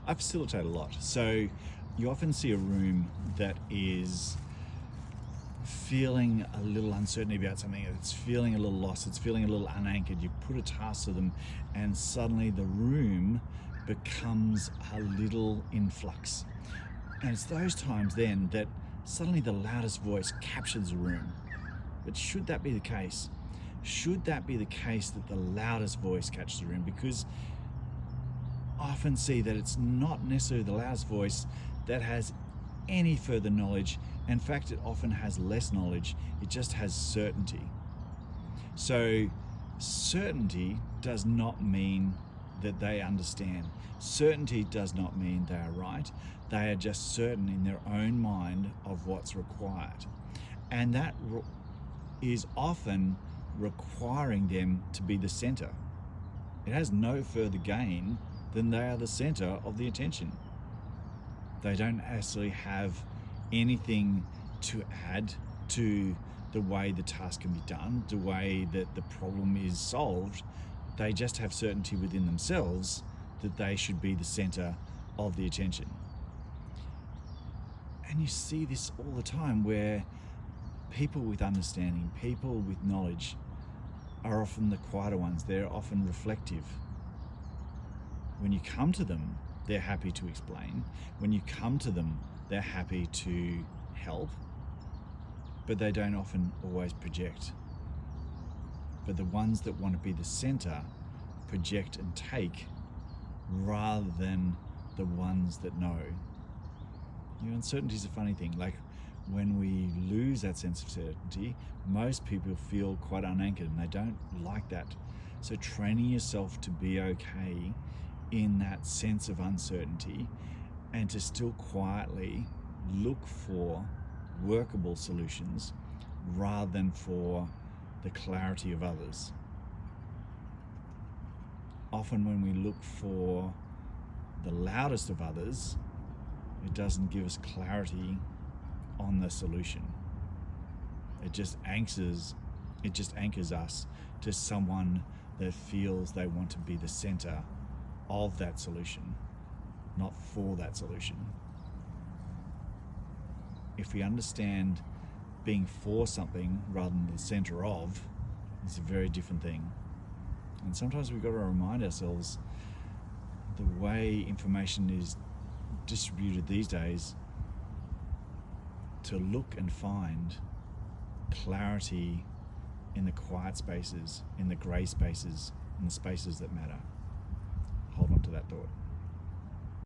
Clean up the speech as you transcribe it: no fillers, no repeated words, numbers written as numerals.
I facilitate a lot. So you often see a room that is feeling a little uncertainty about something, it's feeling a little lost, it's feeling a little unanchored. You put a task to them and suddenly the room becomes a little in flux. And it's those times then that suddenly the loudest voice captures the room. But should that be the case? Should that be the case that the loudest voice catches the room? Because I often see that it's not necessarily the loudest voice that has any further knowledge. In fact, it often has less knowledge. It just has certainty. So certainty does not mean that they understand. Certainty does not mean they are right. They are just certain in their own mind of what's required. And that is often requiring them to be the center. It has no further gain than they are the center of the attention. They don't actually have anything to add to the way the task can be done, the way that the problem is solved. They just have certainty within themselves that they should be the center of the attention. And you see this all the time where people with understanding, people with knowledge are often the quieter ones. They're often reflective. When you come to them, they're happy to explain. When you come to them, they're happy to help, but they don't often always project. But the ones that want to be the center project and take rather than the ones that know. You know, uncertainty is a funny thing. Like when we lose that sense of certainty, most people feel quite unanchored and they don't like that. So training yourself to be okay in that sense of uncertainty and to still quietly look for workable solutions rather than for the clarity of others. Often when we look for the loudest of others, it doesn't give us clarity on the solution. It just anchors us to someone that feels they want to be the center of that solution, not for that solution. If we understand being for something rather than the center of, it's a very different thing. And sometimes we've got to remind ourselves the way information is distributed these days to look and find clarity in the quiet spaces, in the grey spaces, in the spaces that matter. Hold on to that thought.